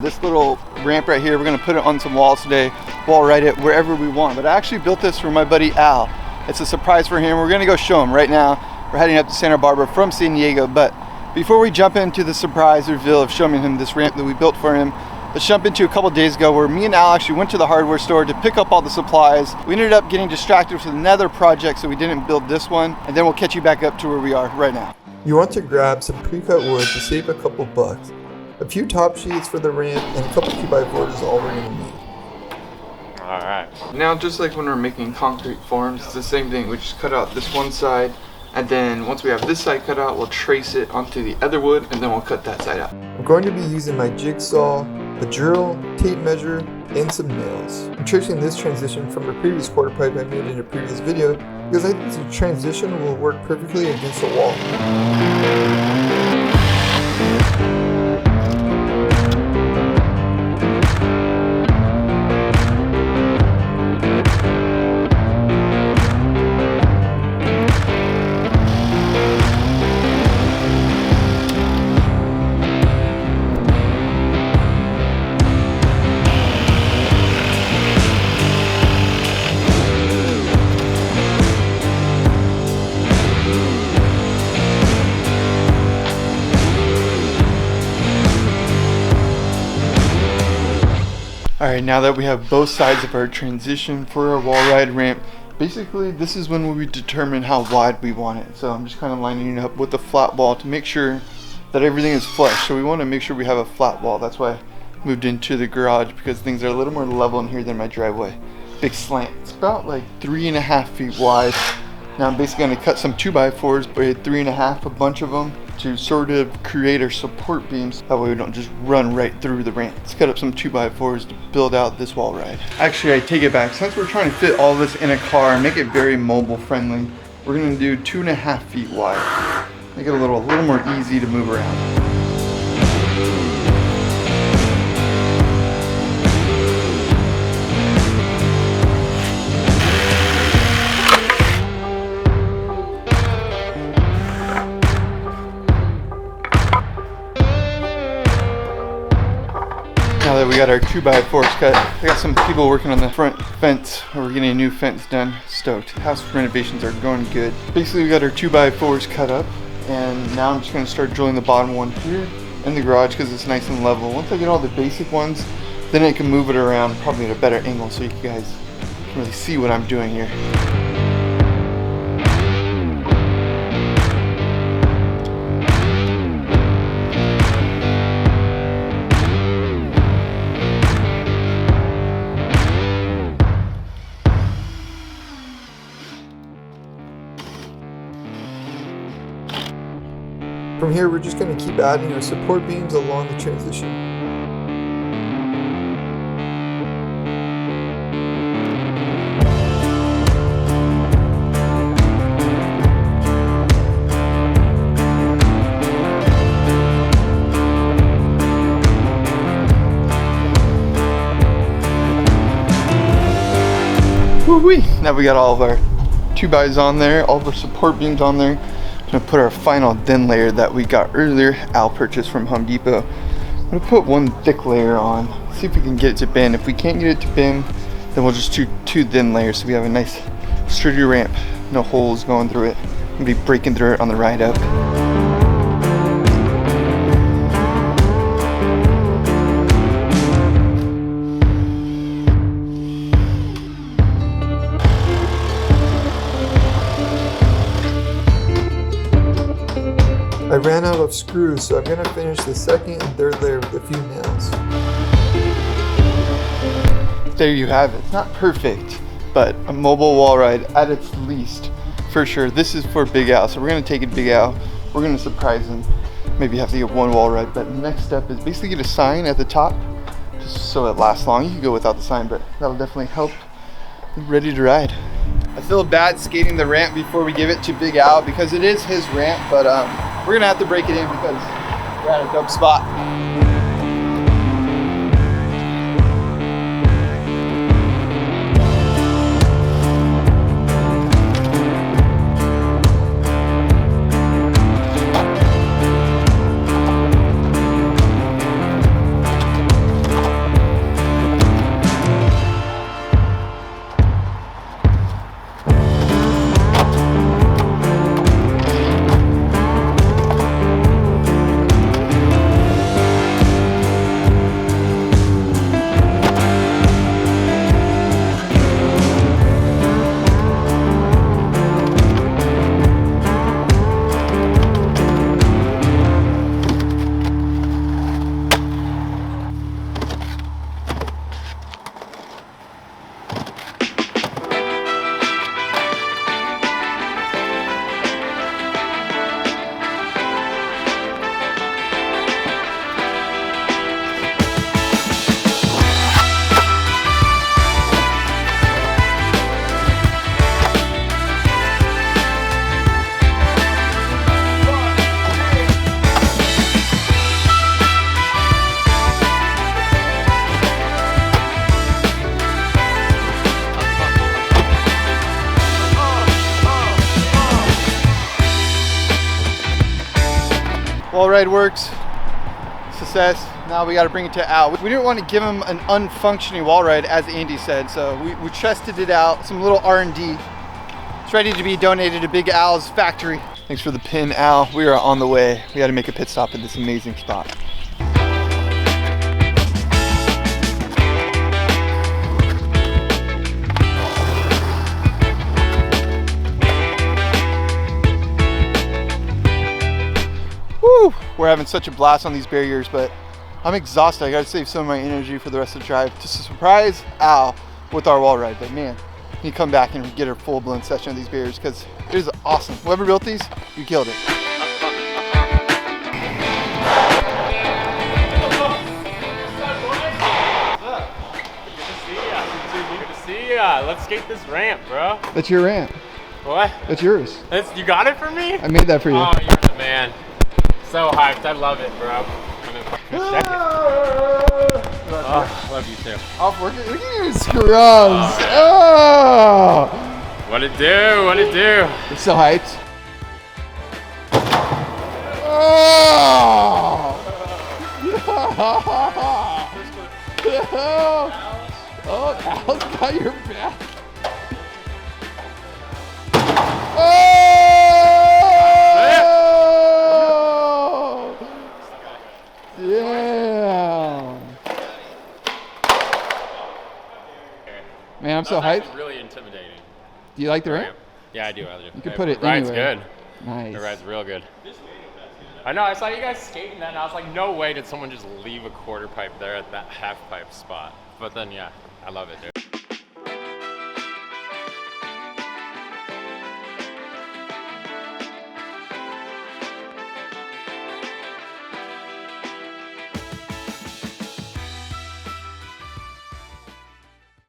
This little ramp right here, we're gonna put it on some walls today, wall ride it wherever we want. But I actually built this for my buddy Al. It's a surprise for him. We're gonna go show him right now. We're heading up to Santa Barbara from San Diego. But before we jump into the surprise reveal of showing him this ramp that we built for him, let's jump into a couple days ago where me and Al actually went to the hardware store to pick up all the supplies. We ended up getting distracted with another project, so we didn't build this one. And then we'll catch you back up to where we are right now. You want to grab some pre-cut wood to save a couple bucks. A few top sheets for the ramp and a couple 2x4s is all we're gonna need. Alright. Now, just like when we're making concrete forms, it's the same thing. We just cut out this one side, and then once we have this side cut out, we'll trace it onto the other wood, and then we'll cut that side out. I'm going to be using my jigsaw, a drill, tape measure, and some nails. I'm tracing this transition from a previous quarter pipe I made in a previous video because I think the transition will work perfectly against the wall. Alright, now that we have both sides of our transition for our wall ride ramp, basically this is when we determine how wide we want it. So I'm just kind of lining it up with the flat wall to make sure that everything is flush. So we want to make sure we have a flat wall. That's why I moved into the garage, because things are a little more level in here than my driveway. Big slant. It's about like 3.5 feet wide. Now I'm basically going to cut some 2x4s by 3.5, a bunch of them, to sort of create our support beams. That way we don't just run right through the ramp. Let's cut up some 2x4s to build out this wall ride. Actually, I take it back. Since we're trying to fit all this in a car and make it very mobile friendly, we're going to do 2.5 feet wide. Make it a little more easy to move around. Now that we got our 2x4s cut, I got some people working on the front fence. We're getting a new fence done. Stoked. House renovations are going good. Basically, we got our 2x4s cut up, and now I'm just going to start drilling the bottom one here in the garage because it's nice and level. Once I get all the basic ones, then I can move it around probably at a better angle so you guys can really see what I'm doing here. From here, we're just going to keep adding our support beams along the transition. Woo-wee! Now we got all of our 2x on there, all of our support beams on there. I'm gonna put our final thin layer that we got earlier. Al purchased from Home Depot. I'm gonna put one thick layer on, see if we can get it to bend. If we can't get it to bend, then we'll just do 2 thin layers so we have a nice sturdy ramp, no holes going through it. I'm gonna be breaking through it on the ride up. I ran out of screws, so I'm going to finish the second and third layer with a few nails. There you have it. It's not perfect, but a mobile wall ride at its least, for sure. This is for Big Al, so we're going to take it Big Al. We're going to surprise him. Maybe have to get one wall ride, but the next step is basically get a sign at the top, just so it lasts long. You can go without the sign, but that'll definitely help. Ready to ride. I feel bad skating the ramp before we give it to Big Al because it is his ramp, but we're gonna have to break it in because we're at a dope spot. Wall ride works. Success. Now we got to bring it to Al. We didn't want to give him an unfunctioning wall ride, as Andy said, so we tested it out. Some little R&D. It's ready to be donated to Big Al's factory. Thanks for the pin, Al. We are on the way. We got to make a pit stop at this amazing spot. Woo! We're having such a blast on these barriers, but I'm exhausted. I gotta save some of my energy for the rest of the drive to surprise Al with our wall ride. But man, you need to come back and get a full-blown session of these barriers because it is awesome. Whoever built these, you killed it. Good to see ya. Let's skate this ramp, bro. That's your ramp. What? That's yours. You got it for me? I made that for you. Oh, you're the man. So hyped. I love it, bro. Oh, love you too. Off working. Look at you, scrubs. Oh! What it do? What it do? You're so hyped. Oh! Oh, Al's got your back. Yeah. Man, I'm so hyped. Really intimidating. Do you like the ramp? Yeah, I do. You can put it ride's anywhere. good. Nice. The ride's real good. I know. I saw you guys skating that, and I was like, no way did someone just leave a quarter pipe there at that half pipe spot. But then, yeah, I love it, dude.